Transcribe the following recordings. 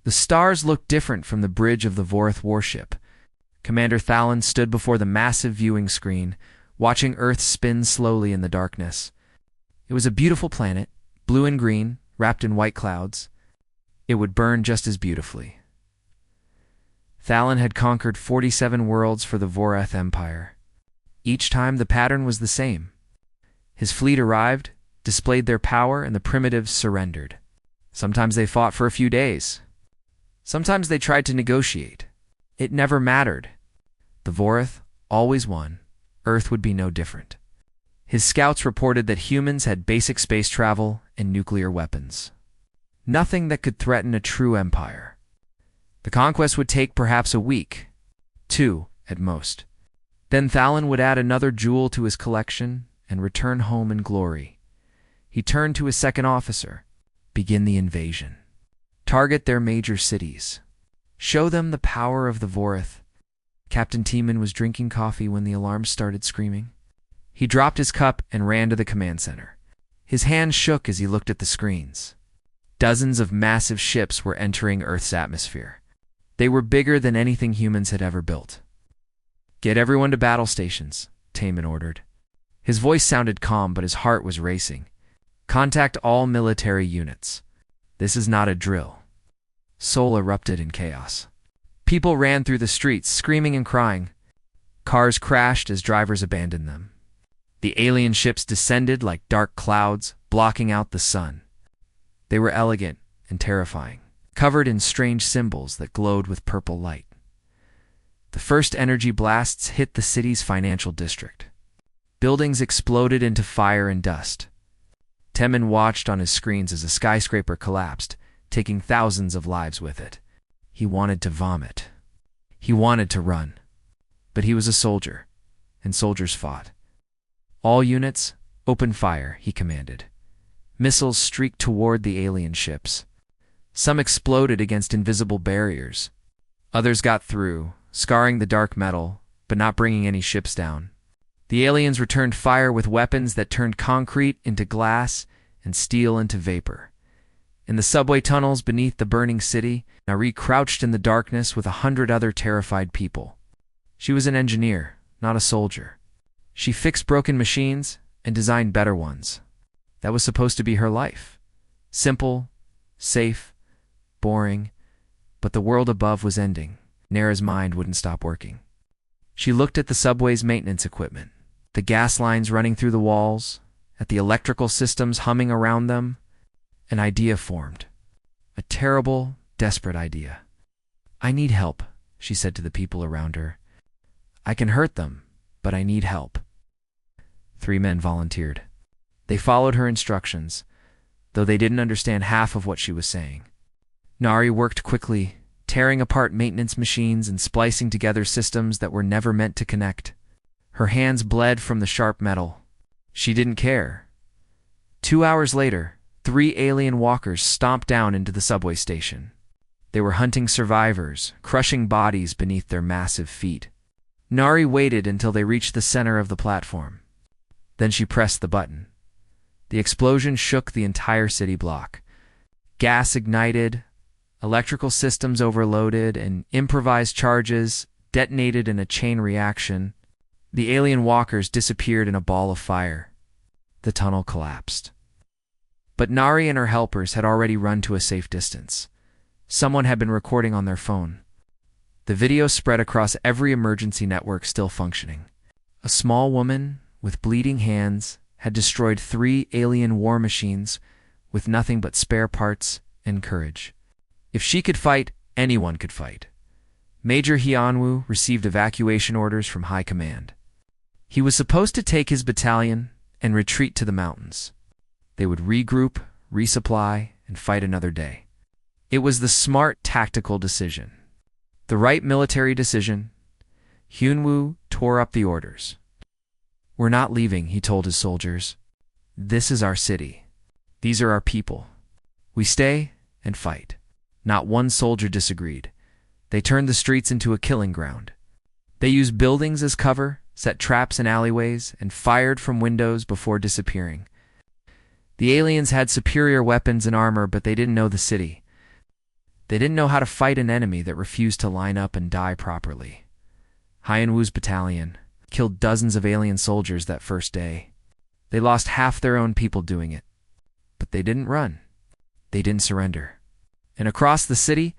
The stars looked different from the bridge of the Vorith warship. Commander Thalon stood before the massive viewing screen, watching Earth spin slowly in the darkness. It was a beautiful planet, blue and green, wrapped in white clouds. It would burn just as beautifully. Thalon had conquered 47 worlds for the Vorith Empire. Each time the pattern was the same. His fleet arrived, displayed their power, and the primitives surrendered. Sometimes they fought for a few days. Sometimes they tried to negotiate. It never mattered. The Vorith always won. Earth would be no different. His scouts reported that humans had basic space travel and nuclear weapons. Nothing that could threaten a true empire. The conquest would take perhaps a week, 2 at most. Then Thalon would add another jewel to his collection and return home in glory. He turned to his second officer. Begin the invasion. Target their major cities. Show them the power of the Vorith. Captain Tiemann was drinking coffee when the alarms started screaming. He dropped his cup and ran to the command center. His hands shook as he looked at the screens. Dozens of massive ships were entering Earth's atmosphere. They were bigger than anything humans had ever built. Get everyone to battle stations, Tiemann ordered. His voice sounded calm, but his heart was racing. Contact all military units. This is not a drill. Seoul erupted in chaos. People ran through the streets, screaming and crying. Cars crashed as drivers abandoned them. The alien ships descended like dark clouds, blocking out the sun. They were elegant and terrifying, covered in strange symbols that glowed with purple light. The first energy blasts hit the city's financial district. Buildings exploded into fire and dust. Tiemann watched on his screens as a skyscraper collapsed, taking thousands of lives with it. He wanted to vomit. He wanted to run. But he was a soldier, and soldiers fought. All units, open fire, he commanded. Missiles streaked toward the alien ships. Some exploded against invisible barriers. Others got through, scarring the dark metal, but not bringing any ships down. The aliens returned fire with weapons that turned concrete into glass and steel into vapor. In the subway tunnels beneath the burning city, Nari crouched in the darkness with 100 other terrified people. She was an engineer, not a soldier. She fixed broken machines and designed better ones. That was supposed to be her life. Simple, safe, boring, but the world above was ending. Nara's mind wouldn't stop working. She looked at the subway's maintenance equipment, the gas lines running through the walls, at the electrical systems humming around them. An idea formed. A terrible, desperate idea. I need help, she said to the people around her. I can hurt them, but I need help. 3 men volunteered. They followed her instructions, though they didn't understand half of what she was saying. Nari worked quickly, tearing apart maintenance machines and splicing together systems that were never meant to connect. Her hands bled from the sharp metal. She didn't care. 2 hours later, 3 alien walkers stomped down into the subway station. They were hunting survivors, crushing bodies beneath their massive feet. Nari waited until they reached the center of the platform. Then she pressed the button. The explosion shook the entire city block. Gas ignited, electrical systems overloaded, and improvised charges detonated in a chain reaction. The alien walkers disappeared in a ball of fire. The tunnel collapsed. But Nari and her helpers had already run to a safe distance. Someone had been recording on their phone. The video spread across every emergency network still functioning. A small woman with bleeding hands had destroyed 3 alien war machines with nothing but spare parts and courage. If she could fight, anyone could fight. Major Hyunwoo received evacuation orders from high command. He was supposed to take his battalion and retreat to the mountains. They would regroup, resupply, and fight another day. It was the smart tactical decision. The right military decision. Hyunwoo tore up the orders. We're not leaving, he told his soldiers. This is our city. These are our people. We stay and fight. Not one soldier disagreed. They turned the streets into a killing ground. They used buildings as cover, set traps in alleyways, and fired from windows before disappearing. The aliens had superior weapons and armor, but they didn't know the city. They didn't know how to fight an enemy that refused to line up and die properly. Hien Wu's battalion killed dozens of alien soldiers that first day. They lost half their own people doing it. But they didn't run. They didn't surrender. And across the city,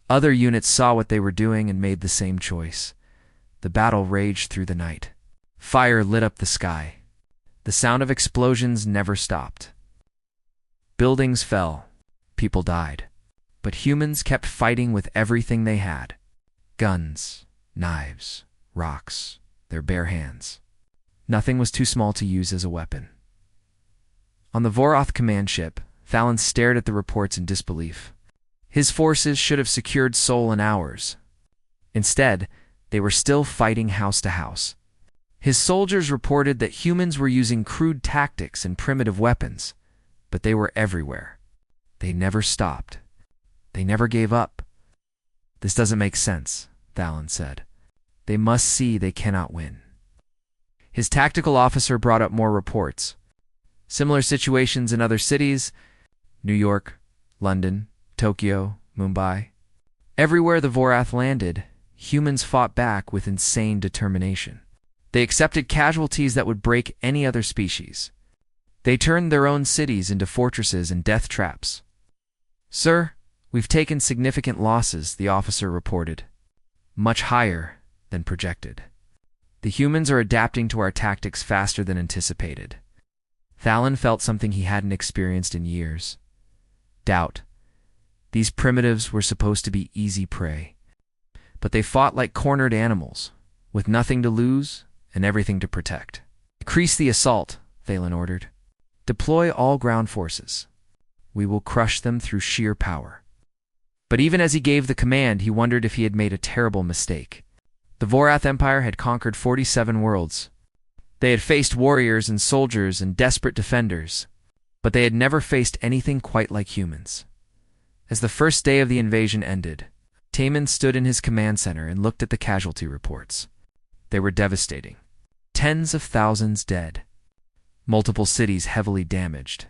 other units saw what they were doing and made the same choice. The battle raged through the night. Fire lit up the sky. The sound of explosions never stopped. Buildings fell. People died. But humans kept fighting with everything they had. Guns, knives, rocks, their bare hands. Nothing was too small to use as a weapon. On the Voroth command ship, Thalen stared at the reports in disbelief. His forces should have secured Sol in hours. Instead, they were still fighting house to house. His soldiers reported that humans were using crude tactics and primitive weapons, but they were everywhere. They never stopped. They never gave up. This doesn't make sense, Thalen said. They must see they cannot win. His tactical officer brought up more reports. Similar situations in other cities, New York, London, Tokyo, Mumbai. Everywhere the Vorath landed, humans fought back with insane determination. They accepted casualties that would break any other species. They turned their own cities into fortresses and death traps. "Sir, we've taken significant losses," the officer reported. "Much higher than projected. The humans are adapting to our tactics faster than anticipated." Thalen felt something he hadn't experienced in years. Doubt. These primitives were supposed to be easy prey. But they fought like cornered animals, with nothing to lose and everything to protect. "Increase the assault," Thalen ordered. "Deploy all ground forces. We will crush them through sheer power." But even as he gave the command, he wondered if he had made a terrible mistake. The Vorath Empire had conquered 47 worlds. They had faced warriors and soldiers and desperate defenders, but they had never faced anything quite like humans. As the first day of the invasion ended, Taman stood in his command center and looked at the casualty reports. They were devastating. Tens of thousands dead. Multiple cities heavily damaged.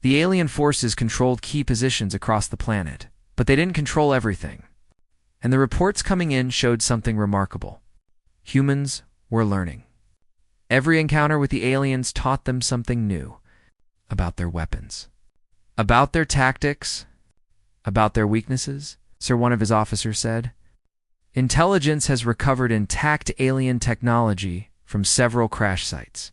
The alien forces controlled key positions across the planet, but they didn't control everything. And the reports coming in showed something remarkable. Humans were learning. Every encounter with the aliens taught them something new about their weapons, about their tactics, about their weaknesses, Sir, one of his officers said. Intelligence has recovered intact alien technology from several crash sites.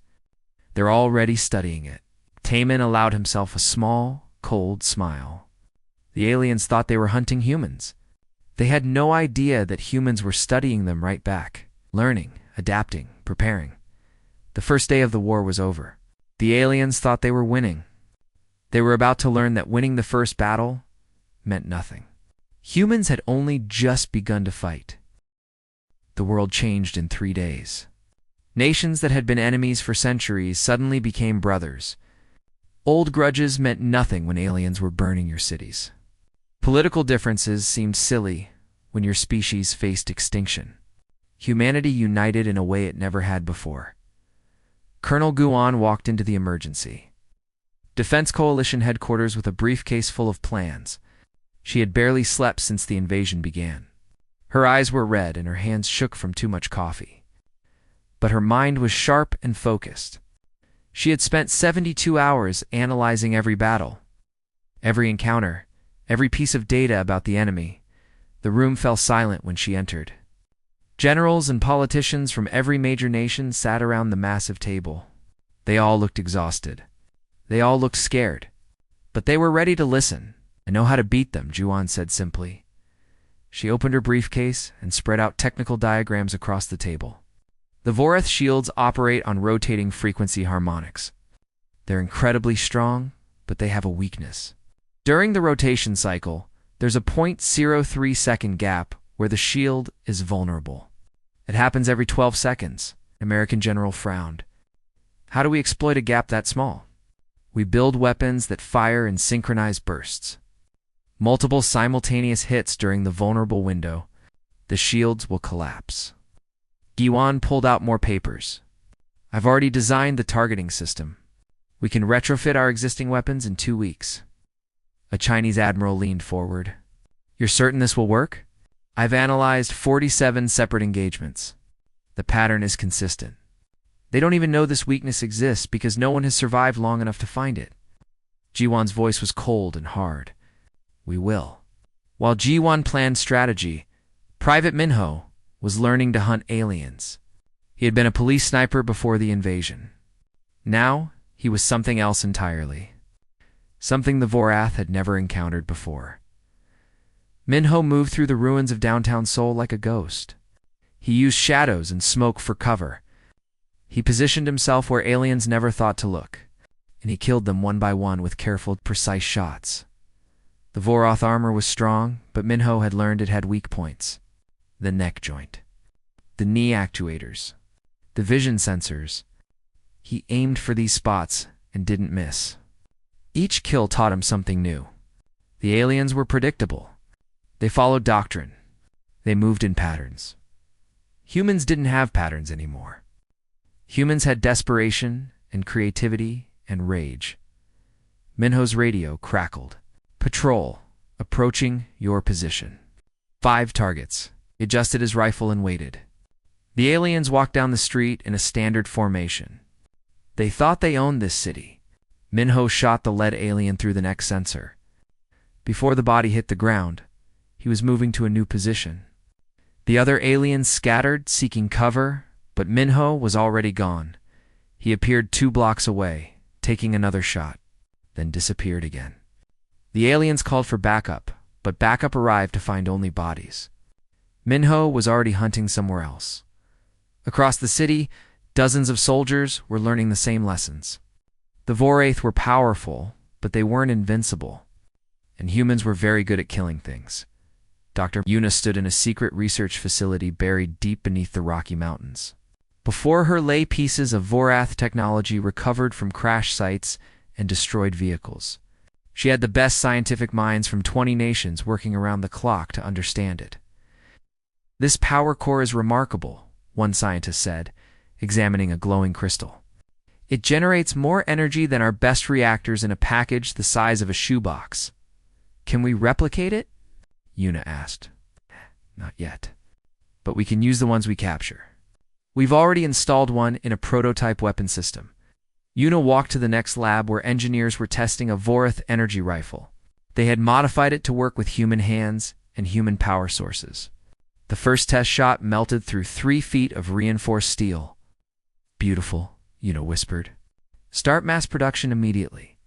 They're already studying it. Taman allowed himself a small, cold smile. The aliens thought they were hunting humans. They had no idea that humans were studying them right back, learning, adapting, preparing. The first day of the war was over. The aliens thought they were winning. They were about to learn that winning the first battle meant nothing. Humans had only just begun to fight. The world changed in 3 days. Nations that had been enemies for centuries suddenly became brothers. Old grudges meant nothing when aliens were burning your cities. Political differences seemed silly when your species faced extinction. Humanity united in a way it never had before. Colonel Guan walked into the emergency. Defense Coalition headquarters with a briefcase full of plans. She had barely slept since the invasion began. Her eyes were red and her hands shook from too much coffee. But her mind was sharp and focused. She had spent 72 hours analyzing every battle, every encounter, every piece of data about the enemy. The room fell silent when she entered. Generals and politicians from every major nation sat around the massive table. They all looked exhausted. They all looked scared. But they were ready to listen. "I know how to beat them," Juan said simply. She opened her briefcase and spread out technical diagrams across the table. The Vorath shields operate on rotating frequency harmonics. They're incredibly strong, but they have a weakness. During the rotation cycle, there's a 0.03-second gap where the shield is vulnerable. It happens every 12 seconds. American general frowned. "How do we exploit a gap that small?" "We build weapons that fire in synchronized bursts. Multiple simultaneous hits during the vulnerable window. The shields will collapse." Guan pulled out more papers. "I've already designed the targeting system. We can retrofit our existing weapons in 2 weeks. A Chinese admiral leaned forward. You're certain this will work? I've analyzed 47 separate engagements. The pattern is consistent. They don't even know this weakness exists because no one has survived long enough to find it. Jiwan's voice was cold and hard. We will. While Jiwan planned strategy, Private Minho was learning to hunt aliens. He had been a police sniper before the invasion. Now, he was something else entirely. Something the Vorath had never encountered before. Minho moved through the ruins of downtown Seoul like a ghost. He used shadows and smoke for cover. He positioned himself where aliens never thought to look, and he killed them one by one with careful, precise shots. The Vorath armor was strong, but Minho had learned it had weak points. The neck joint, the knee actuators, the vision sensors. He aimed for these spots and didn't miss. Each kill taught him something new. The aliens were predictable. They followed doctrine. They moved in patterns. Humans didn't have patterns anymore. Humans had desperation and creativity and rage. Minho's radio crackled. Patrol, approaching your position. 5 targets. He adjusted his rifle and waited. The aliens walked down the street in a standard formation. They thought they owned this city. Minho shot the lead alien through the neck sensor. Before the body hit the ground, he was moving to a new position. The other aliens scattered, seeking cover, but Minho was already gone. He appeared 2 blocks away, taking another shot, then disappeared again. The aliens called for backup, but backup arrived to find only bodies. Minho was already hunting somewhere else. Across the city, dozens of soldiers were learning the same lessons. The Vorath were powerful, but they weren't invincible. And humans were very good at killing things. Dr. Yuna stood in a secret research facility buried deep beneath the Rocky Mountains. Before her lay pieces of Vorath technology recovered from crash sites and destroyed vehicles. She had the best scientific minds from 20 nations working around the clock to understand it. This power core is remarkable, one scientist said, examining a glowing crystal. It generates more energy than our best reactors in a package the size of a shoebox. Can we replicate it? Yuna asked. Not yet. But we can use the ones we capture. We've already installed one in a prototype weapon system. Yuna walked to the next lab where engineers were testing a Vorath energy rifle. They had modified it to work with human hands and human power sources. The first test shot melted through 3 feet of reinforced steel. Beautiful, Yuna whispered. Start mass production immediately.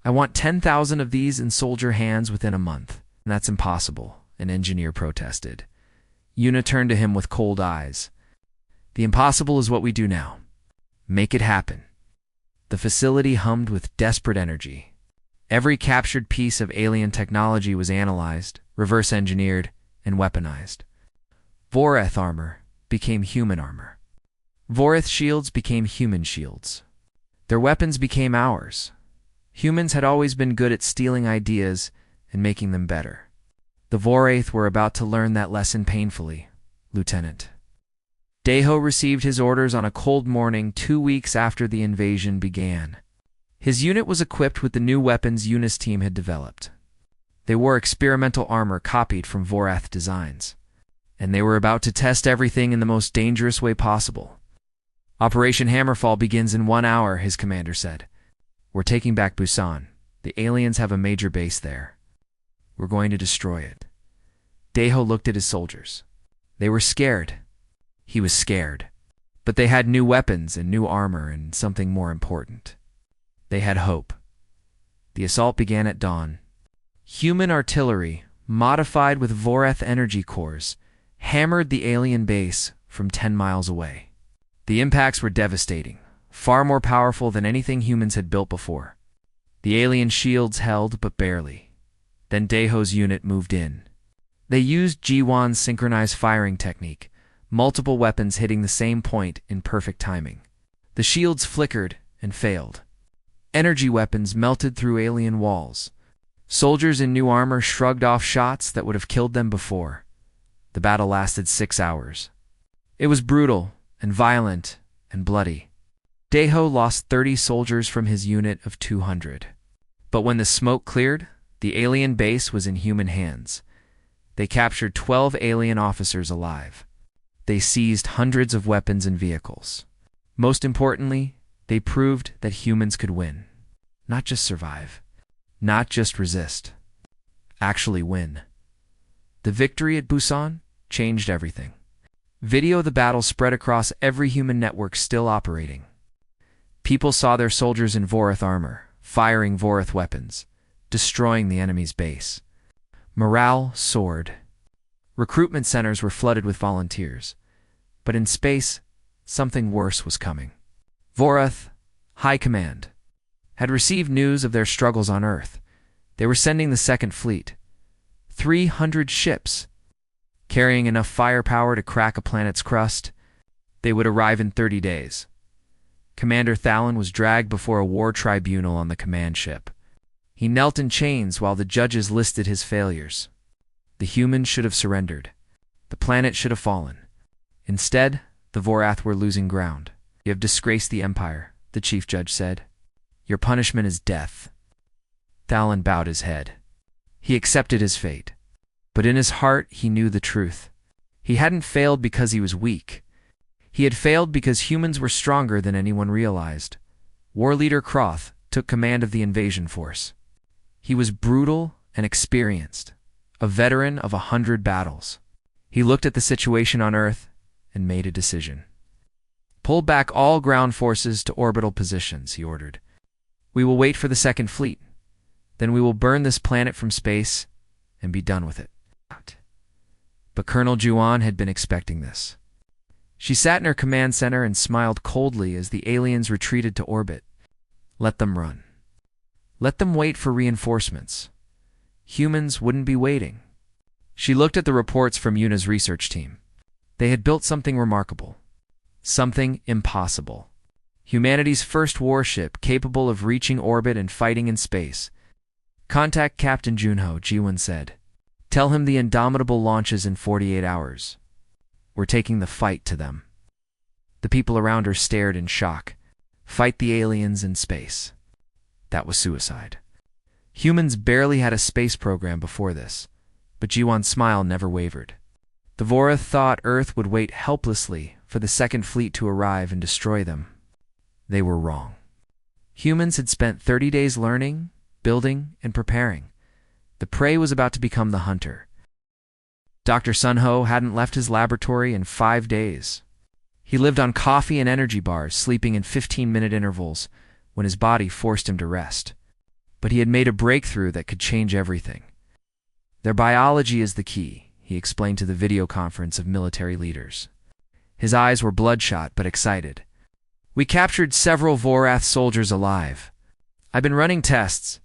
I want 10,000 of these in soldier hands within a month. That's impossible, an engineer protested. Yuna turned to him with cold eyes. The impossible is what we do now. Make it happen. The facility hummed with desperate energy. Every captured piece of alien technology was analyzed, reverse engineered, and weaponized. Vorath armor became human armor. Vorath shields became human shields. Their weapons became ours. Humans had always been good at stealing ideas and making them better. The Vorath were about to learn that lesson painfully, Lieutenant. Daeho received his orders on a cold morning 2 weeks after the invasion began. His unit was equipped with the new weapons Yuna's team had developed. They wore experimental armor copied from Vorath designs, and they were about to test everything in the most dangerous way possible. Operation Hammerfall begins in 1 hour, his commander said. We're taking back Busan. The aliens have a major base there. We're going to destroy it. Daeho looked at his soldiers. They were scared. He was scared. But they had new weapons and new armor and something more important. They had hope. The assault began at dawn. Human artillery, modified with Vorath energy cores, hammered the alien base from 10 miles away. The impacts were devastating, far more powerful than anything humans had built before. The alien shields held, but barely. Then Daeho's unit moved in. They used Jiwan's synchronized firing technique, multiple weapons hitting the same point in perfect timing. The shields flickered and failed. Energy weapons melted through alien walls. Soldiers in new armor shrugged off shots that would have killed them before. The battle lasted 6 hours. It was brutal and violent and bloody. Daeho lost 30 soldiers from his unit of 200. But when the smoke cleared, the alien base was in human hands. They captured 12 alien officers alive. They seized hundreds of weapons and vehicles. Most importantly, they proved that humans could win. Not just survive. Not just resist. Actually win. The victory at Busan changed everything. Video of the battle spread across every human network still operating. People saw their soldiers in Vorath armor, firing Vorath weapons, destroying the enemy's base. Morale soared. Recruitment centers were flooded with volunteers. But in space, something worse was coming. Vorath, High Command, had received news of their struggles on Earth. They were sending the Second Fleet, 300 ships, carrying enough firepower to crack a planet's crust. They would arrive in 30 days. Commander Thalon was dragged before a war tribunal on the command ship. He knelt in chains while the judges listed his failures. The humans should have surrendered. The planet should have fallen. Instead, the Vorath were losing ground. "You have disgraced the Empire," the chief judge said. "Your punishment is death." Thalon bowed his head. He accepted his fate. But in his heart, he knew the truth. He hadn't failed because he was weak. He had failed because humans were stronger than anyone realized. War leader Croth took command of the invasion force. He was brutal and experienced, a veteran of 100 battles. He looked at the situation on Earth and made a decision. "Pull back all ground forces to orbital positions," he ordered. "We will wait for the Second Fleet. Then we will burn this planet from space and be done with it." But Colonel Juan had been expecting this. She sat in her command center and smiled coldly as the aliens retreated to orbit. Let them run. Let them wait for reinforcements. Humans wouldn't be waiting. She looked at the reports from Yuna's research team. They had built something remarkable. Something impossible. Humanity's first warship capable of reaching orbit and fighting in space. "Contact Captain Junho," Jiwon said. "Tell him the Indomitable launches in 48 hours. We're taking the fight to them." The people around her stared in shock. Fight the aliens in space. That was suicide. Humans barely had a space program before this, but Jiwon's smile never wavered. The Vorath thought Earth would wait helplessly for the Second Fleet to arrive and destroy them. They were wrong. Humans had spent 30 days learning, building, and preparing. The prey was about to become the hunter. Dr. Sunho hadn't left his laboratory in 5 days. He lived on coffee and energy bars, sleeping in 15-minute intervals when his body forced him to rest. But he had made a breakthrough that could change everything. "Their biology is the key," he explained to the video conference of military leaders. His eyes were bloodshot but excited. "We captured several Vorath soldiers alive. I've been running tests.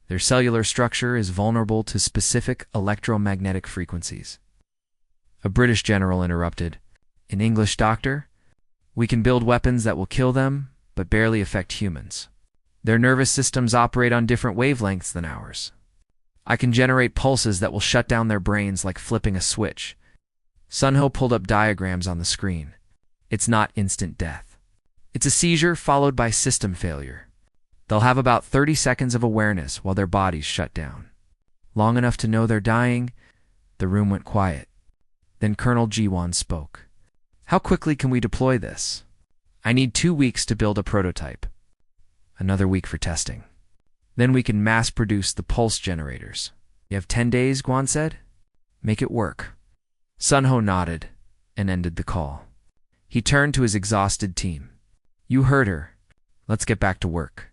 Their cellular structure is vulnerable to specific electromagnetic frequencies." A British general interrupted. "An English doctor? We can build weapons that will kill them, but barely affect humans. Their nervous systems operate on different wavelengths than ours. I can generate pulses that will shut down their brains like flipping a switch." Sunho pulled up diagrams on the screen. "It's not instant death. It's a seizure followed by system failure. They'll have about 30 seconds of awareness while their bodies shut down. Long enough to know they're dying." The room went quiet. Then Colonel Jiwon spoke. "How quickly can we deploy this?" "I need 2 weeks to build a prototype. Another week for testing. Then we can mass-produce the pulse generators." "You have 10 days," Guan said. "Make it work." Sunho nodded and ended the call. He turned to his exhausted team. "You heard her. Let's get back to work."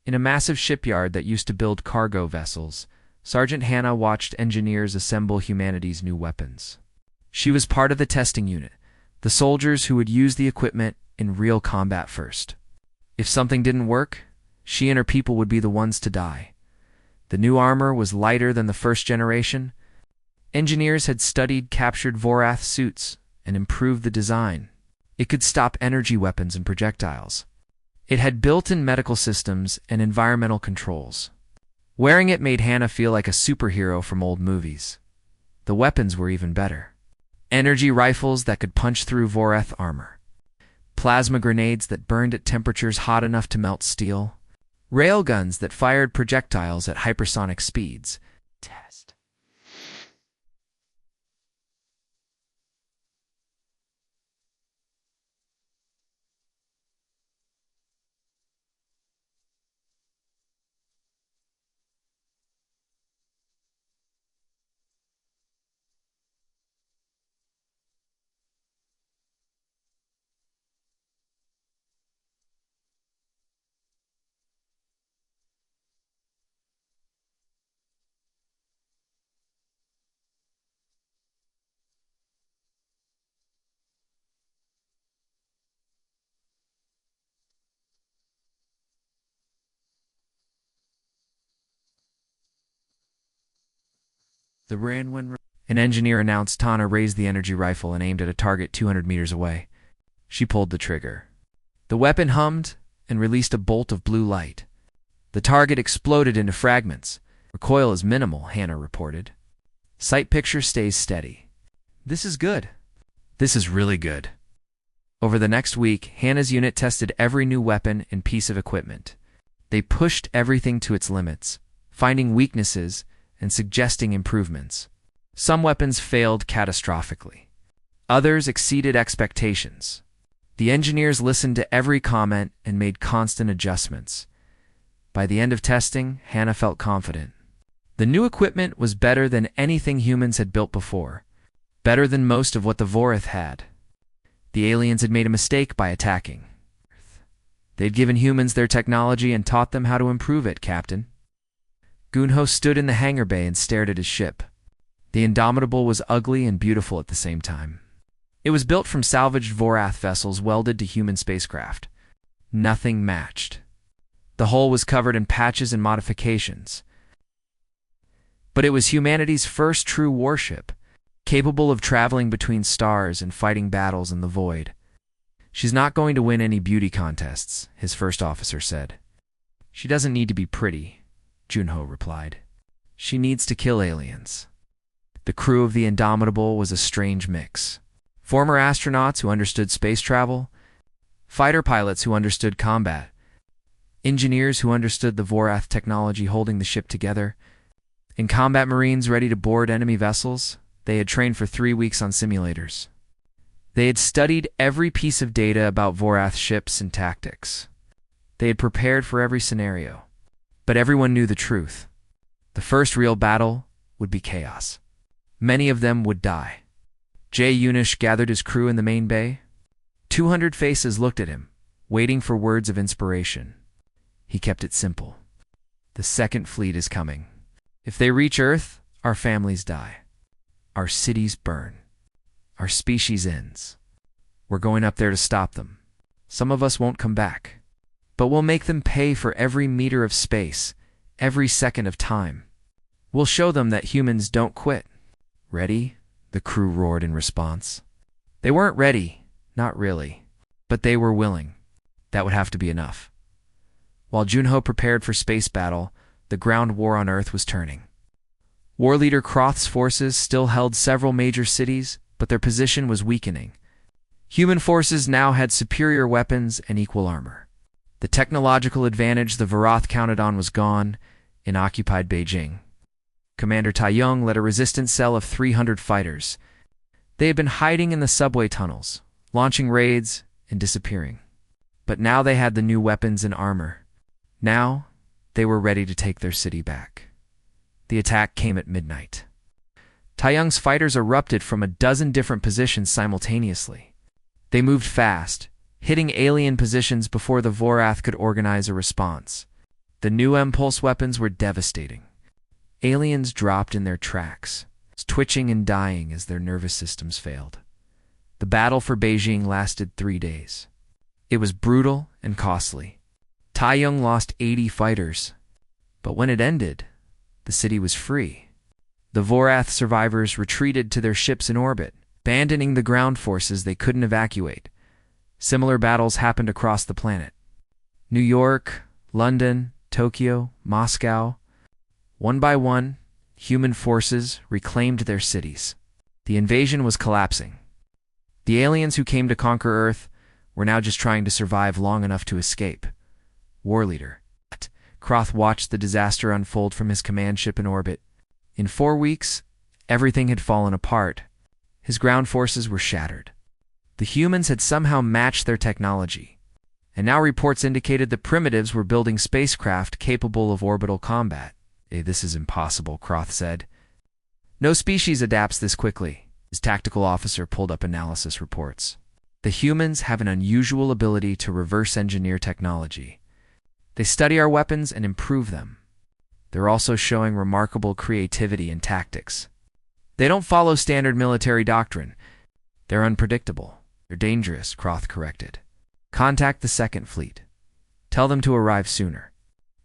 In a massive shipyard that used to build cargo vessels, Sergeant Hannah watched engineers assemble humanity's new weapons. She was part of the testing unit, the soldiers who would use the equipment in real combat first. If something didn't work, she and her people would be the ones to die. The new armor was lighter than the first generation. Engineers had studied captured Vorath suits and improved the design. It could stop energy weapons and projectiles. It had built-in medical systems and environmental controls. Wearing it made Hannah feel like a superhero from old movies. The weapons were even better. Energy rifles that could punch through Vorath armor. Plasma grenades that burned at temperatures hot enough to melt steel. Railguns that fired projectiles at hypersonic speeds. Test. The ran when an engineer announced. Tana raised the energy rifle and aimed at a target 200 meters away. She pulled the trigger. The weapon hummed and released a bolt of blue light. The target exploded into fragments. Recoil is minimal, Hannah reported. Sight picture stays steady. This is good. This is really good. Over the next week, Hannah's unit tested every new weapon and piece of equipment. They pushed everything to its limits, finding weaknesses and suggesting improvements. Some weapons failed catastrophically. Others exceeded expectations. The engineers listened to every comment and made constant adjustments. By the end of testing, Hannah felt confident. The new equipment was better than anything humans had built before, better than most of what the Vorith had. The aliens had made a mistake by attacking. They'd given humans their technology and taught them how to improve it, Captain. Gunho stood in the hangar bay and stared at his ship. The Indomitable was ugly and beautiful at the same time. It was built from salvaged Vorath vessels welded to human spacecraft. Nothing matched. The hull was covered in patches and modifications. But it was humanity's first true warship, capable of traveling between stars and fighting battles in the void. She's not going to win any beauty contests, his first officer said. She doesn't need to be pretty, Junho replied. She needs to kill aliens. The crew of the Indomitable was a strange mix. Former astronauts who understood space travel, fighter pilots who understood combat, engineers who understood the Vorath technology holding the ship together, and combat marines ready to board enemy vessels. They had trained for 3 weeks on simulators. They had studied every piece of data about Vorath ships and tactics. They had prepared for every scenario. But everyone knew the truth. The first real battle would be chaos. Many of them would die. Jay Unish gathered his crew in the main bay. 200 faces looked at him, waiting for words of inspiration. He kept it simple. The second fleet is coming. If they reach Earth, our families die. Our cities burn. Our species ends. We're going up there to stop them. Some of us won't come back. But we'll make them pay for every meter of space, every second of time. We'll show them that humans don't quit. Ready? The crew roared in response. They weren't ready, not really. But they were willing. That would have to be enough. While Junho prepared for space battle, the ground war on Earth was turning. War leader Kroth's forces still held several major cities, but their position was weakening. Human forces now had superior weapons and equal armor. The technological advantage the Vorath counted on was gone in occupied Beijing. Commander Taiyong led a resistance cell of 300 fighters. They had been hiding in the subway tunnels, launching raids and disappearing. But now they had the new weapons and armor. Now, they were ready to take their city back. The attack came at midnight. Taiyong's fighters erupted from a dozen different positions simultaneously. They moved fast, hitting alien positions before the Vorath could organize a response. The new impulse weapons were devastating. Aliens dropped in their tracks, twitching and dying as their nervous systems failed. The battle for Beijing lasted 3 days. It was brutal and costly. Taiyong lost 80 fighters. But when it ended, the city was free. The Vorath survivors retreated to their ships in orbit, abandoning the ground forces they couldn't evacuate. Similar battles happened across the planet. New York, London, Tokyo, Moscow. One by one, human forces reclaimed their cities. The invasion was collapsing. The aliens who came to conquer Earth were now just trying to survive long enough to escape. War leader Kroth watched the disaster unfold from his command ship in orbit. In 4 weeks, everything had fallen apart. His ground forces were shattered. The humans had somehow matched their technology, and now reports indicated the primitives were building spacecraft capable of orbital combat. This is impossible, Kroth said. No species adapts this quickly. His tactical officer pulled up analysis reports. The humans have an unusual ability to reverse engineer technology. They study our weapons and improve them. They're also showing remarkable creativity in tactics. They don't follow standard military doctrine. They're unpredictable. They're dangerous, Kroth corrected. Contact the Second Fleet. Tell them to arrive sooner.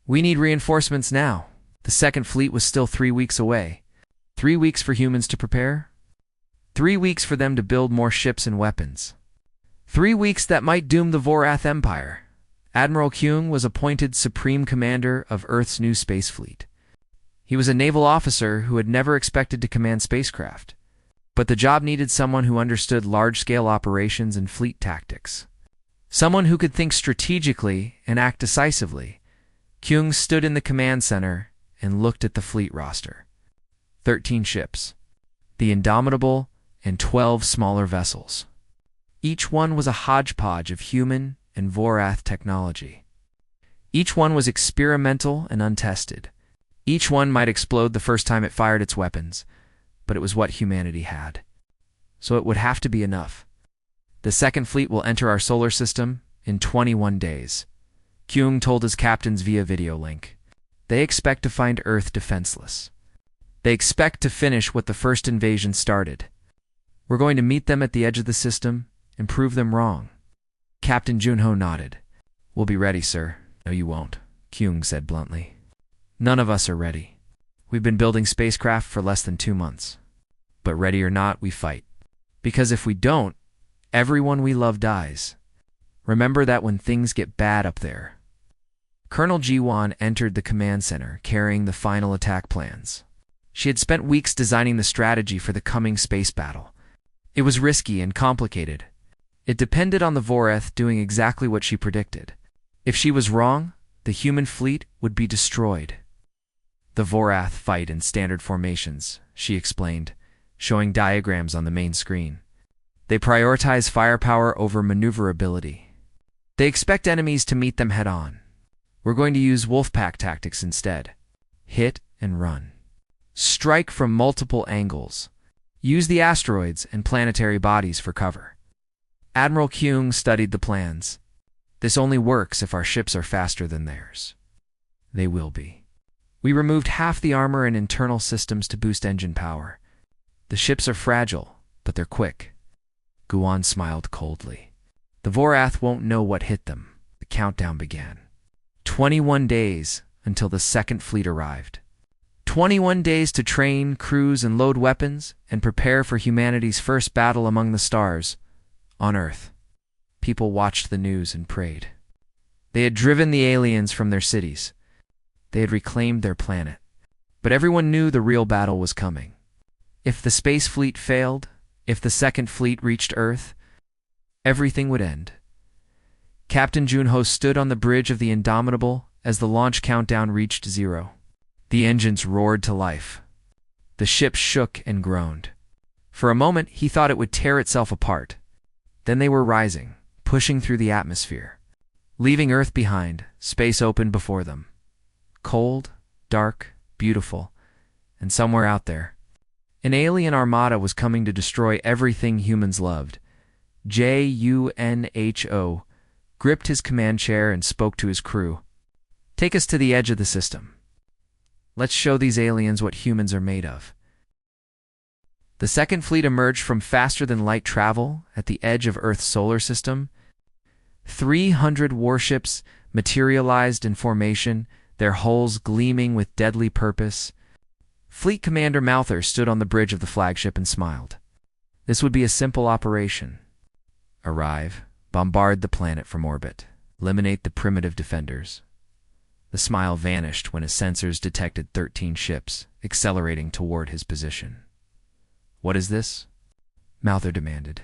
We need reinforcements now. The Second Fleet was still 3 weeks away. 3 weeks for humans to prepare? 3 weeks for them to build more ships and weapons. 3 weeks that might doom the Vorath Empire. Admiral Kyung was appointed Supreme Commander of Earth's new space fleet. He was a naval officer who had never expected to command spacecraft. But the job needed someone who understood large-scale operations and fleet tactics. Someone who could think strategically and act decisively. Kyung stood in the command center and looked at the fleet roster. 13 ships, the Indomitable, and 12 smaller vessels. Each one was a hodgepodge of human and Vorath technology. Each one was experimental and untested. Each one might explode the first time it fired its weapons, but it was what humanity had. So it would have to be enough. The second fleet will enter our solar system in 21 days. Kyung told his captains via video link. They expect to find Earth defenseless. They expect to finish what the first invasion started. We're going to meet them at the edge of the system and prove them wrong. Captain Junho nodded. We'll be ready, sir. No, you won't, Kyung said bluntly. None of us are ready. We've been building spacecraft for less than 2 months. But ready or not, we fight. Because if we don't, everyone we love dies. Remember that when things get bad up there. Colonel Ji-won entered the command center carrying the final attack plans. She had spent weeks designing the strategy for the coming space battle. It was risky and complicated. It depended on the Vorath doing exactly what she predicted. If she was wrong, the human fleet would be destroyed. The Vorath fight in standard formations, she explained, showing diagrams on the main screen. They prioritize firepower over maneuverability. They expect enemies to meet them head-on. We're going to use wolfpack tactics instead. Hit and run. Strike from multiple angles. Use the asteroids and planetary bodies for cover. Admiral Kyung studied the plans. This only works if our ships are faster than theirs. They will be. We removed half the armor and internal systems to boost engine power. The ships are fragile, but they're quick. Guan smiled coldly. The Vorath won't know what hit them. The countdown began. 21 days until the second fleet arrived. 21 days to train, cruise, and load weapons, and prepare for humanity's first battle among the stars, on Earth. People watched the news and prayed. They had driven the aliens from their cities. They had reclaimed their planet. But everyone knew the real battle was coming. If the space fleet failed, if the second fleet reached Earth, everything would end. Captain Junho stood on the bridge of the Indomitable as the launch countdown reached 0. The engines roared to life. The ship shook and groaned. For a moment, he thought it would tear itself apart. Then they were rising, pushing through the atmosphere. Leaving Earth behind, space opened before them. Cold, dark, beautiful, and somewhere out there, an alien armada was coming to destroy everything humans loved. Junho gripped his command chair and spoke to his crew. Take us to the edge of the system. Let's show these aliens what humans are made of. The second fleet emerged from faster-than-light travel at the edge of Earth's solar system. 300 warships materialized in formation, their hulls gleaming with deadly purpose. Fleet Commander Mouther stood on the bridge of the flagship and smiled. This would be a simple operation. Arrive, bombard the planet from orbit, eliminate the primitive defenders. The smile vanished when his sensors detected 13 ships accelerating toward his position. What is this? Mouther demanded.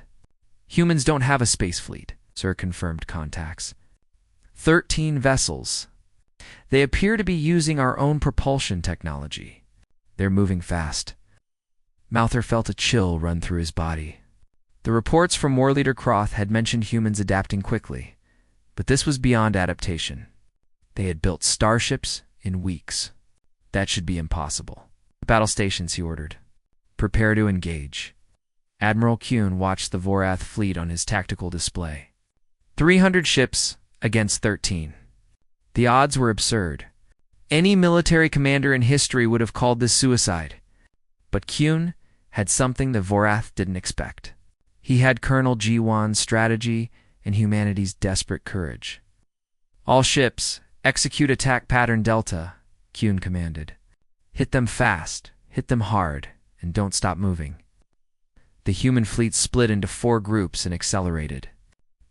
Humans don't have a space fleet, Sir confirmed contacts. 13 vessels. They appear to be using our own propulsion technology. They're moving fast. Mouther felt a chill run through his body. The reports from War Leader Croth had mentioned humans adapting quickly, but this was beyond adaptation. They had built starships in weeks. That should be impossible. Battle stations, he ordered. Prepare to engage. Admiral Kyun watched the Vorath fleet on his tactical display. 300 ships against 13. The odds were absurd. Any military commander in history would have called this suicide. But Kyun had something the Vorath didn't expect. He had Colonel Ji-won's strategy and humanity's desperate courage. All ships, execute attack pattern Delta, Kyun commanded. Hit them fast, hit them hard, and don't stop moving. The human fleet split into 4 groups and accelerated.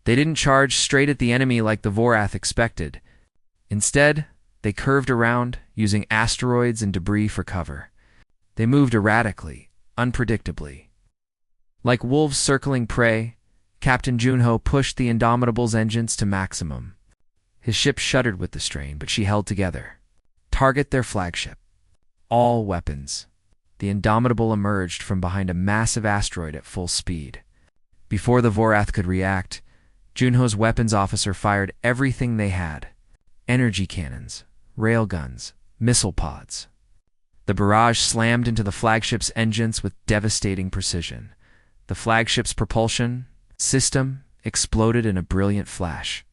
They didn't charge straight at the enemy like the Vorath expected. Instead, they curved around, using asteroids and debris for cover. They moved erratically, unpredictably. Like wolves circling prey, Captain Junho pushed the Indomitable's engines to maximum. His ship shuddered with the strain, but she held together. Target their flagship. All weapons. The Indomitable emerged from behind a massive asteroid at full speed. Before the Vorath could react, Junho's weapons officer fired everything they had. Energy cannons, railguns, missile pods. The barrage slammed into the flagship's engines with devastating precision. The flagship's propulsion system exploded in a brilliant flash.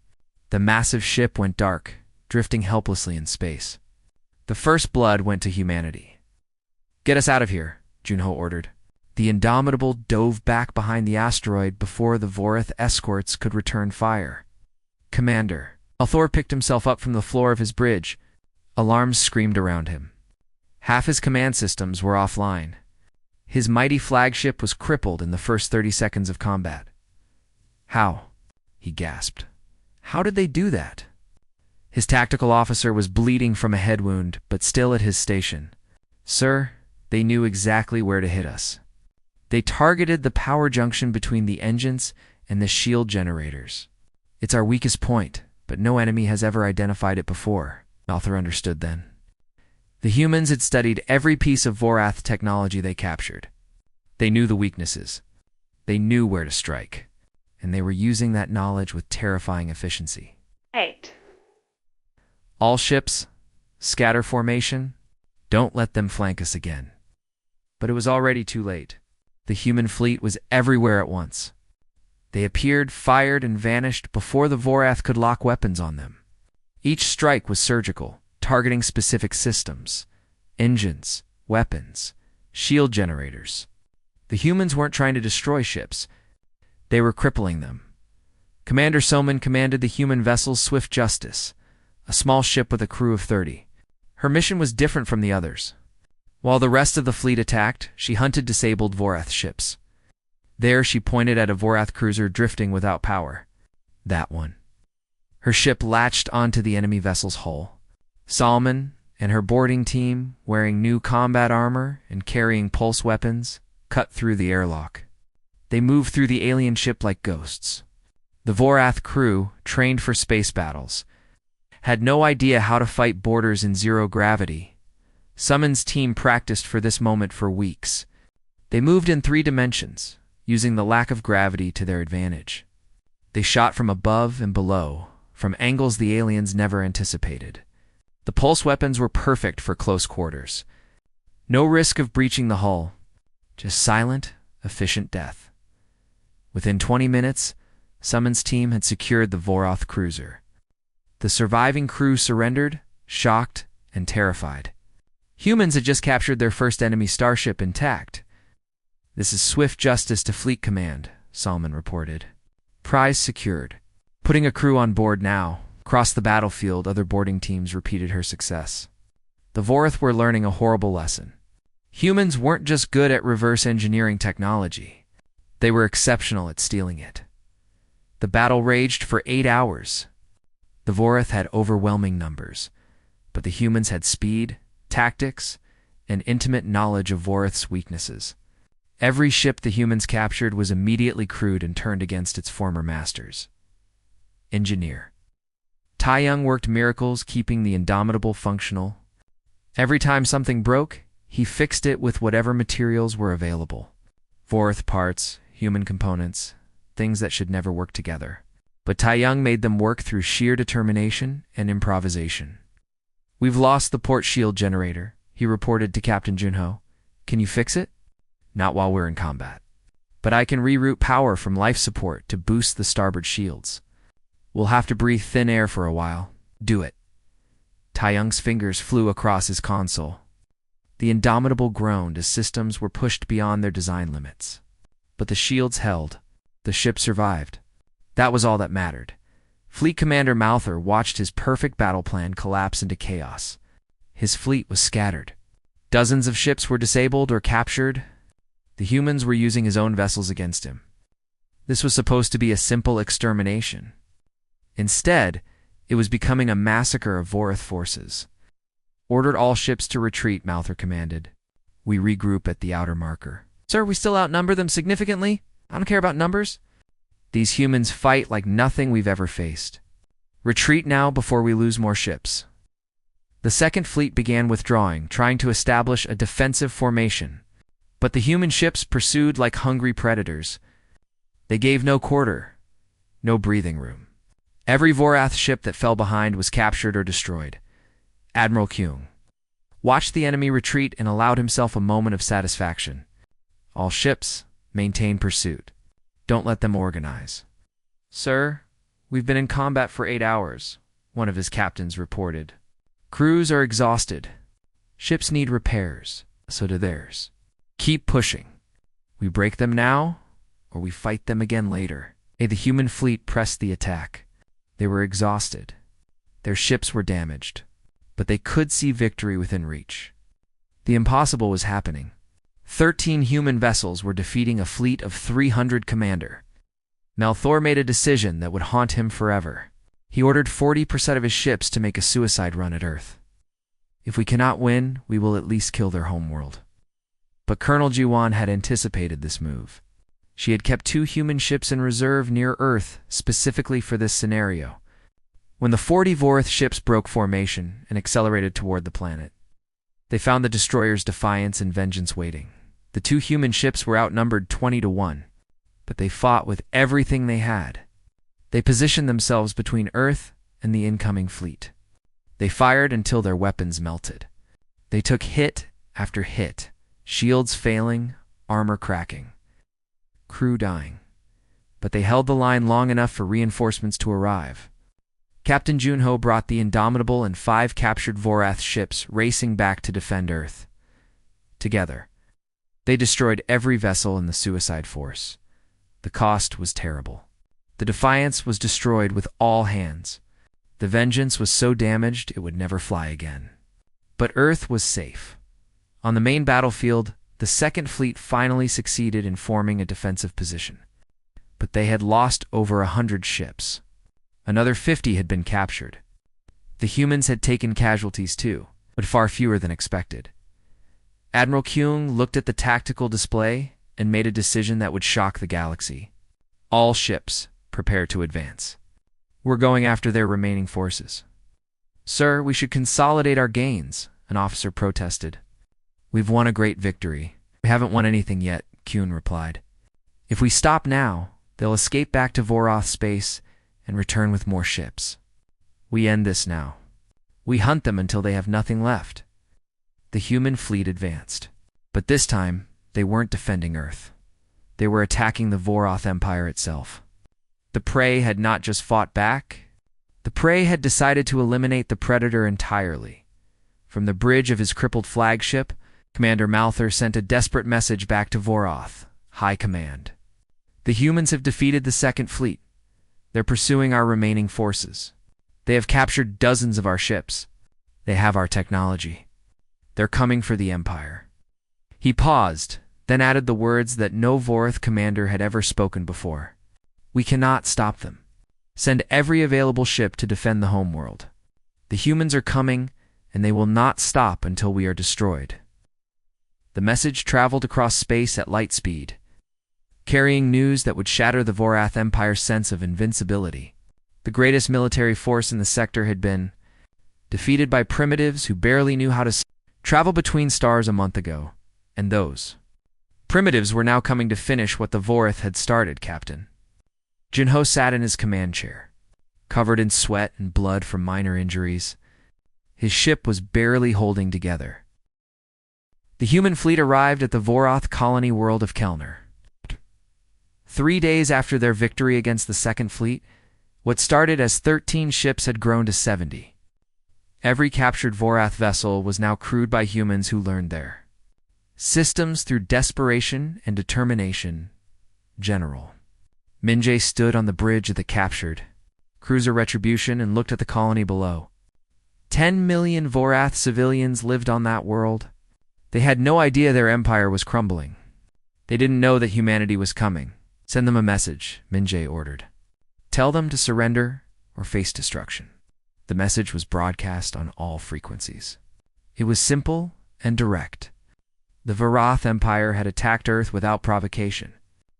The massive ship went dark, drifting helplessly in space. The first blood went to humanity. "Get us out of here," Junho ordered. The Indomitable dove back behind the asteroid before the Vorath escorts could return fire. "Commander." Althor picked himself up from the floor of his bridge. Alarms screamed around him. Half his command systems were offline. His mighty flagship was crippled in the first 30 seconds of combat. "How?" he gasped. "How did they do that?" His tactical officer was bleeding from a head wound, but still at his station. "Sir, they knew exactly where to hit us. They targeted the power junction between the engines and the shield generators. It's our weakest point, but no enemy has ever identified it before." Althor understood then. The humans had studied every piece of Vorath technology they captured. They knew the weaknesses. They knew where to strike. And they were using that knowledge with terrifying efficiency. 8. All ships, scatter formation. Don't let them flank us again. But it was already too late. The human fleet was everywhere at once. They appeared, fired, and vanished before the Vorath could lock weapons on them. Each strike was surgical, targeting specific systems, engines, weapons, shield generators. The humans weren't trying to destroy ships. They were crippling them. Commander Soman commanded the human vessel Swift Justice, a small ship with a crew of 30. Her mission was different from the others. While the rest of the fleet attacked, she hunted disabled Vorath ships. There she pointed at a Vorath cruiser drifting without power. That one. Her ship latched onto the enemy vessel's hull. Salman and her boarding team, wearing new combat armor and carrying pulse weapons, cut through the airlock. They moved through the alien ship like ghosts. The Vorath crew, trained for space battles, had no idea how to fight boarders in zero gravity. Summon's team practiced for this moment for weeks. They moved in 3 dimensions, using the lack of gravity to their advantage. They shot from above and below, from angles the aliens never anticipated. The pulse weapons were perfect for close quarters. No risk of breaching the hull, just silent, efficient death. Within 20 minutes, Summon's team had secured the Vorath cruiser. The surviving crew surrendered, shocked and terrified. Humans had just captured their first enemy starship intact. "This is swift justice to Fleet Command," Salman reported. "Prize secured. Putting a crew on board now." Across the battlefield, other boarding teams repeated her success. The Vorath were learning a horrible lesson. Humans weren't just good at reverse engineering technology. They were exceptional at stealing it. The battle raged for 8 hours. The Vorath had overwhelming numbers, but the humans had speed, tactics, and intimate knowledge of Vorath's weaknesses. Every ship the humans captured was immediately crewed and turned against its former masters. Engineer. Tai Young worked miracles, keeping the Indomitable functional. Every time something broke, he fixed it with whatever materials were available. Vorath parts, human components, things that should never work together. But Tai Young made them work through sheer determination and improvisation. "We've lost the port shield generator," he reported to Captain Junho. "Can you fix it?" "Not while we're in combat. But I can reroute power from life support to boost the starboard shields. We'll have to breathe thin air for a while." "Do it." Tai Young's fingers flew across his console. The Indomitable groaned as systems were pushed beyond their design limits. But the shields held. The ship survived. That was all that mattered. Fleet Commander Malthor watched his perfect battle plan collapse into chaos. His fleet was scattered. Dozens of ships were disabled or captured. The humans were using his own vessels against him. This was supposed to be a simple extermination. Instead, it was becoming a massacre of Vorath forces. Ordered all ships to retreat, Malthor commanded. We regroup at the outer marker. Sir, we still outnumber them significantly. I don't care about numbers. These humans fight like nothing we've ever faced. Retreat now before we lose more ships. The Second Fleet began withdrawing, trying to establish a defensive formation. But the human ships pursued like hungry predators. They gave no quarter, no breathing room. Every Vorath ship that fell behind was captured or destroyed. Admiral Kyung watched the enemy retreat and allowed himself a moment of satisfaction. All ships, maintain pursuit. Don't let them organize. Sir, we've been in combat for 8 hours, one of his captains reported. Crews are exhausted. Ships need repairs, so do theirs. Keep pushing. We break them now, or we fight them again later. The human fleet pressed the attack. They were exhausted. Their ships were damaged, but they could see victory within reach. The impossible was happening. 13 human vessels were defeating a fleet of 300 commander. Malthor made a decision that would haunt him forever. He ordered 40% of his ships to make a suicide run at Earth. If we cannot win, we will at least kill their homeworld. But Colonel Jiwan had anticipated this move. She had kept 2 human ships in reserve near Earth specifically for this scenario. When the 40 Vorath ships broke formation and accelerated toward the planet, they found the destroyers' defiance and vengeance waiting. The 2 human ships were outnumbered 20-1, but they fought with everything they had. They positioned themselves between Earth and the incoming fleet. They fired until their weapons melted. They took hit after hit, shields failing, armor cracking, crew dying. But they held the line long enough for reinforcements to arrive. Captain Junho brought the Indomitable and 5 captured Vorath ships racing back to defend Earth. Together, they destroyed every vessel in the suicide force. The cost was terrible. The Defiance was destroyed with all hands. The Vengeance was so damaged it would never fly again. But Earth was safe. On the main battlefield, the Second Fleet finally succeeded in forming a defensive position. But they had lost over 100 ships. Another 50 had been captured. The humans had taken casualties too, but far fewer than expected. Admiral Kyung looked at the tactical display and made a decision that would shock the galaxy. All ships, prepare to advance. We're going after their remaining forces. Sir, we should consolidate our gains, an officer protested. We've won a great victory. We haven't won anything yet, Kyun replied. If we stop now, they'll escape back to Vorath space and return with more ships. We end this now. We hunt them until they have nothing left. The human fleet advanced. But this time, they weren't defending Earth. They were attacking the Vorath Empire itself. The prey had not just fought back. The prey had decided to eliminate the predator entirely. From the bridge of his crippled flagship, Commander Malthor sent a desperate message back to Vorath, High Command. The humans have defeated the Second Fleet. They're pursuing our remaining forces. They have captured dozens of our ships. They have our technology. They're coming for the Empire. He paused, then added the words that no Vorath commander had ever spoken before. We cannot stop them. Send every available ship to defend the homeworld. The humans are coming, and they will not stop until we are destroyed. The message traveled across space at light speed, carrying news that would shatter the Vorath Empire's sense of invincibility. The greatest military force in the sector had been defeated by primitives who barely knew how to travel between stars a month ago, and those primitives were now coming to finish what the Vorath had started, Captain. Jinho sat in his command chair, covered in sweat and blood from minor injuries. His ship was barely holding together. The human fleet arrived at the Vorath colony world of Kelner. 3 days after their victory against the Second Fleet, what started as 13 ships had grown to 70. Every captured Vorath vessel was now crewed by humans who learned their systems through desperation and determination. General Minjae stood on the bridge of the captured cruiser Retribution and looked at the colony below. 10 million Vorath civilians lived on that world. They had no idea their empire was crumbling. They didn't know that humanity was coming. Send them a message, Minjay ordered. Tell them to surrender or face destruction. The message was broadcast on all frequencies. It was simple and direct. The Varath Empire had attacked Earth without provocation.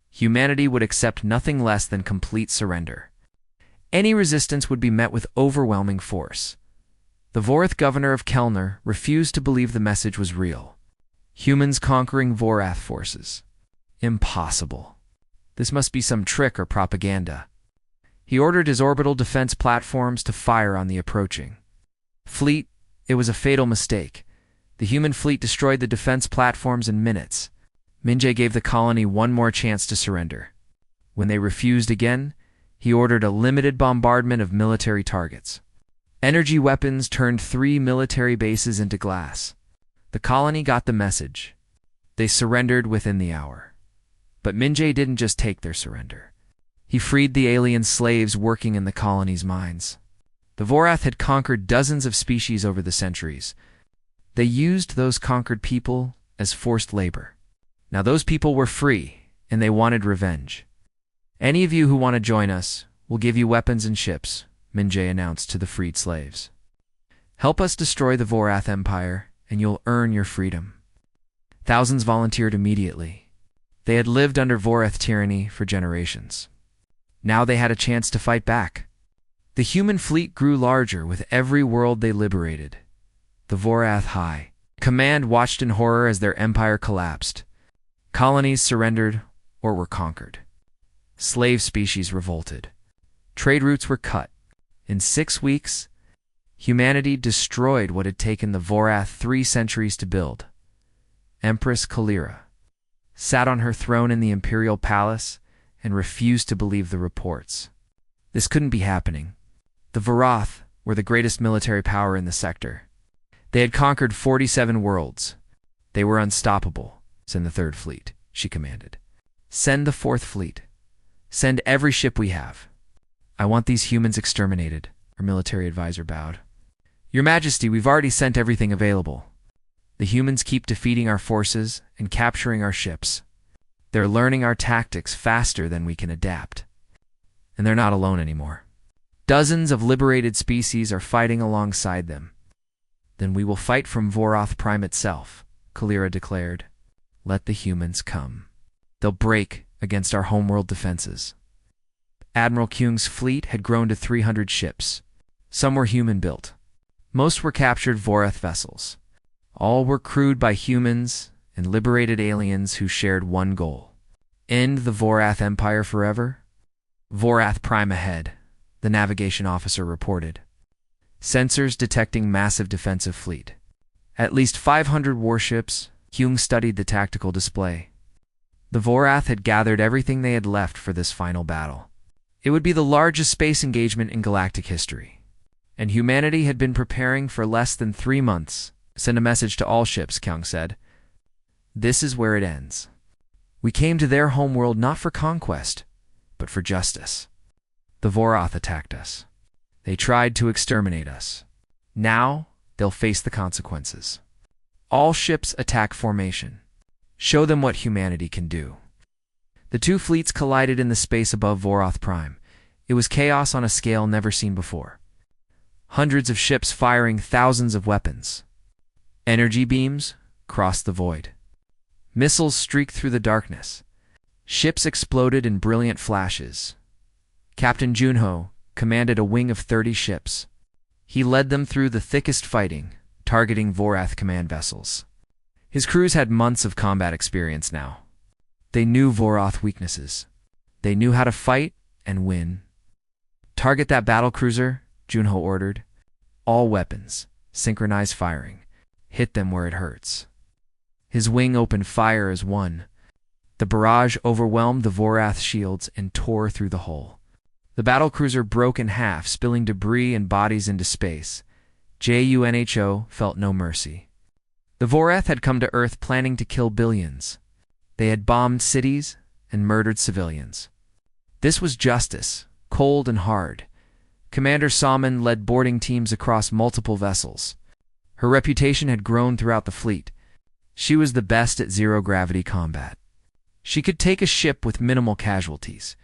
Humanity would accept nothing less than complete surrender. Any resistance would be met with overwhelming force. The Vorath governor of Kelner refused to believe the message was real. Humans conquering Vorath forces. Impossible. This must be some trick or propaganda. He ordered his orbital defense platforms to fire on the approaching fleet. It was a fatal mistake. The human fleet destroyed the defense platforms in minutes. Minjay gave the colony one more chance to surrender. When they refused again, he ordered a limited bombardment of military targets. Energy weapons turned 3 military bases into glass. The colony got the message. They surrendered within the hour. But Minjay didn't just take their surrender. He freed the alien slaves working in the colony's mines. The Vorath had conquered dozens of species over the centuries. They used those conquered people as forced labor. Now those people were free, and they wanted revenge. Any of you who want to join us, we'll give you weapons and ships, Minjay announced to the freed slaves. Help us destroy the Vorath Empire, and you'll earn your freedom. Thousands volunteered immediately. They had lived under Vorath tyranny for generations. Now they had a chance to fight back. The human fleet grew larger with every world they liberated. The Vorath High Command watched in horror as their empire collapsed. Colonies surrendered or were conquered. Slave species revolted. Trade routes were cut. In 6 weeks, humanity destroyed what had taken the Vorath 3 centuries to build. Empress Kalira sat on her throne in the imperial palace and refused to believe the reports. This couldn't be happening. The Vorath were the greatest military power in the sector. They had conquered 47 worlds. They were unstoppable. Send the 3rd fleet, she commanded. Send the 4th fleet. Send every ship we have. I want these humans exterminated, her military advisor bowed. Your Majesty, we've already sent everything available. The humans keep defeating our forces and capturing our ships. They're learning our tactics faster than we can adapt. And they're not alone anymore. Dozens of liberated species are fighting alongside them. Then we will fight from Vorath Prime itself, Kalira declared. Let the humans come. They'll break against our homeworld defenses. Admiral Kyung's fleet had grown to 300 ships. Some were human-built. Most were captured Vorath vessels. All were crewed by humans and liberated aliens who shared one goal. End the Vorath Empire forever? Vorath Prime ahead, the navigation officer reported. Sensors detecting massive defensive fleet. At least 500 warships. Kyung studied the tactical display. The Vorath had gathered everything they had left for this final battle. It would be the largest space engagement in galactic history. And humanity had been preparing for less than 3 months. Send a message to all ships, Kyung said. This is where it ends. We came to their homeworld not for conquest, but for justice. The Vorath attacked us. They tried to exterminate us. Now, they'll face the consequences. All ships attack formation. Show them what humanity can do. The 2 fleets collided in the space above Vorath Prime. It was chaos on a scale never seen before. Hundreds of ships firing thousands of weapons. Energy beams crossed the void. Missiles streaked through the darkness. Ships exploded in brilliant flashes. Captain Junho commanded a wing of 30 ships. He led them through the thickest fighting, targeting Vorath command vessels. His crews had months of combat experience now. They knew Vorath weaknesses. They knew how to fight and win. Target that battlecruiser, Junho ordered. All weapons, synchronize firing. Hit them where it hurts. His wing opened fire as one. The barrage overwhelmed the Vorath shields and tore through the hull. The battlecruiser broke in half, spilling debris and bodies into space. JUNHO felt no mercy. The Vorath had come to Earth planning to kill billions. They had bombed cities and murdered civilians. This was justice, cold and hard. Commander Salmon led boarding teams across multiple vessels. Her reputation had grown throughout the fleet. She was the best at zero-gravity combat. She could take a ship with minimal casualties.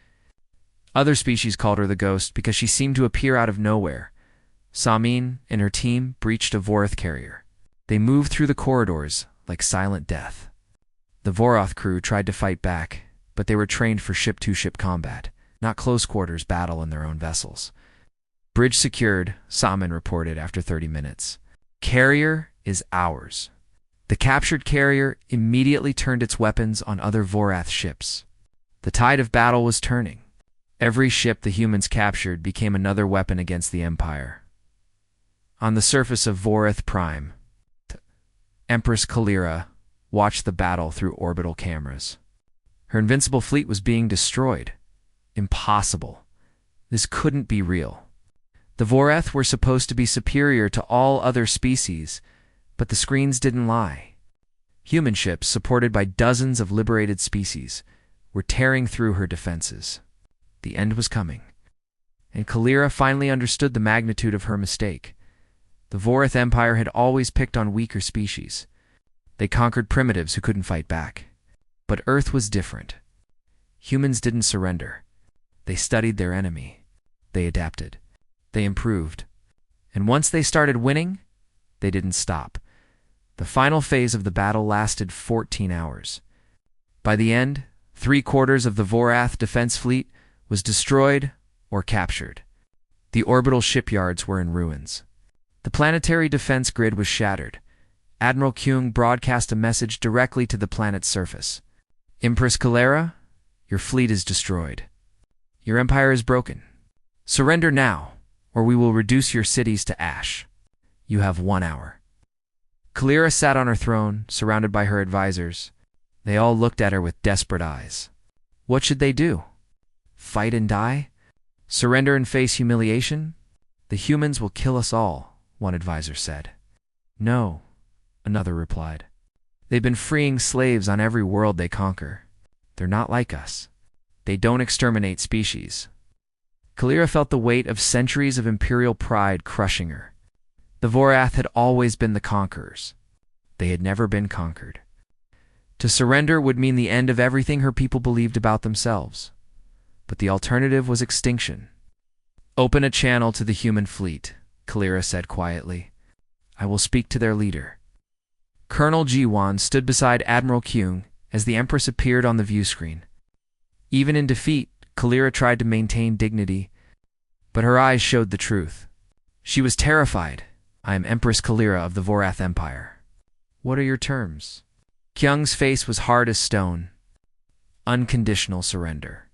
Other species called her the Ghost because she seemed to appear out of nowhere. Samin and her team breached a Vorath carrier. They moved through the corridors like silent death. The Vorath crew tried to fight back, but they were trained for ship-to-ship combat, not close-quarters battle in their own vessels. Bridge secured, Samin reported after 30 minutes. Carrier is ours. The captured carrier immediately turned its weapons on other Vorath ships. The tide of battle was turning. Every ship the humans captured became another weapon against the Empire. On the surface of Vorath Prime, Empress Kalira watched the battle through orbital cameras. Her invincible fleet was being destroyed. Impossible. This couldn't be real. The Vorath were supposed to be superior to all other species, but the screens didn't lie. Human ships, supported by dozens of liberated species, were tearing through her defenses. The end was coming. And Kalira finally understood the magnitude of her mistake. The Vorath Empire had always picked on weaker species. They conquered primitives who couldn't fight back. But Earth was different. Humans didn't surrender. They studied their enemy. They adapted. They improved. And once they started winning, they didn't stop. The final phase of the battle lasted 14 hours. By the end, 3/4 of the Vorath defense fleet was destroyed or captured. The orbital shipyards were in ruins. The planetary defense grid was shattered. Admiral Kyung broadcast a message directly to the planet's surface. Empress Kalira, your fleet is destroyed. Your empire is broken. Surrender now, or we will reduce your cities to ash. You have 1 hour. Kalira sat on her throne, surrounded by her advisors. They all looked at her with desperate eyes. What should they do? Fight and die? Surrender and face humiliation? The humans will kill us all, one advisor said. No, another replied. They've been freeing slaves on every world they conquer. They're not like us. They don't exterminate species. Kalira felt the weight of centuries of imperial pride crushing her. The Vorath had always been the conquerors. They had never been conquered. To surrender would mean the end of everything her people believed about themselves. But the alternative was extinction. Open a channel to the human fleet, Kalira said quietly. I will speak to their leader. Colonel Jiwan stood beside Admiral Kyung as the Empress appeared on the view screen. Even in defeat, Kalira tried to maintain dignity, but her eyes showed the truth. She was terrified. I am Empress Kalira of the Vorath Empire. What are your terms? Kyung's face was hard as stone. Unconditional surrender.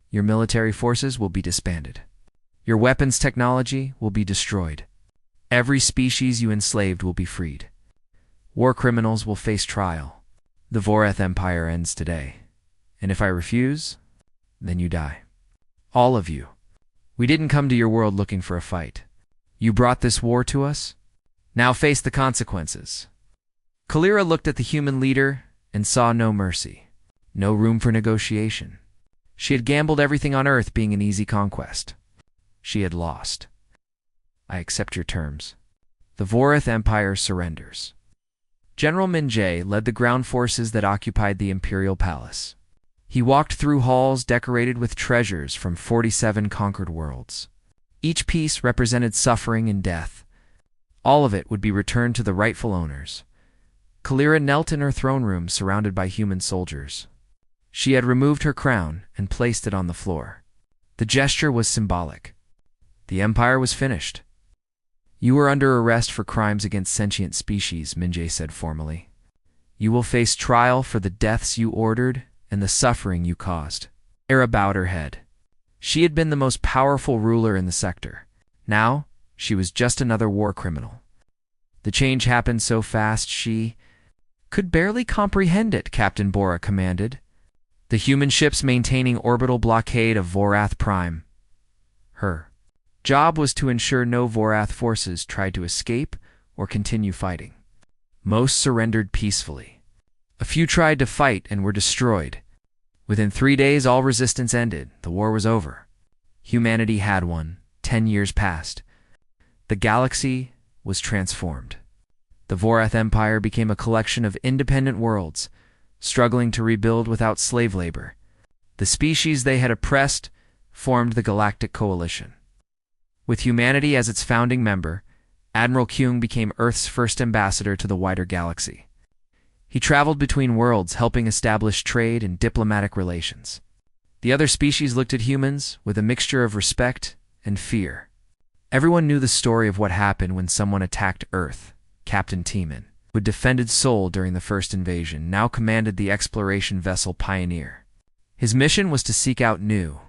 Your military forces will be disbanded. Your weapons technology will be destroyed. Every species you enslaved will be freed. War criminals will face trial. The Vorath Empire ends today. And if I refuse, then you die. All of you. We didn't come to your world looking for a fight. You brought this war to us? Now face the consequences. Kalira looked at the human leader and saw no mercy, no room for negotiation. She had gambled everything on Earth being an easy conquest. She had lost. I accept your terms. The Vorath Empire surrenders. General Min-jae led the ground forces that occupied the Imperial Palace. He walked through halls decorated with treasures from 47 conquered worlds. Each piece represented suffering and death. All of it would be returned to the rightful owners. Kalira knelt in her throne room surrounded by human soldiers. She had removed her crown and placed it on the floor. The gesture was symbolic. The empire was finished. You are under arrest for crimes against sentient species, Min-jae said formally. You will face trial for the deaths you ordered and the suffering you caused. Kalira bowed her head. She had been the most powerful ruler in the sector. Now, she was just another war criminal. The change happened so fast she could barely comprehend it, Captain Bora commanded. The human ships maintaining orbital blockade of Vorath Prime. Her job was to ensure no Vorath forces tried to escape or continue fighting. Most surrendered peacefully. A few tried to fight and were destroyed. Within 3 days, all resistance ended. The war was over. Humanity had won. 10 years passed. The galaxy was transformed. The Vorath Empire became a collection of independent worlds, struggling to rebuild without slave labor. The species they had oppressed formed the Galactic Coalition. With humanity as its founding member, Admiral Kyung became Earth's first ambassador to the wider galaxy. He traveled between worlds, helping establish trade and diplomatic relations. The other species looked at humans with a mixture of respect and fear. Everyone knew the story of what happened when someone attacked Earth. Captain Teeman, who had defended Sol during the first invasion, now commanded the exploration vessel Pioneer. His mission was to seek out new,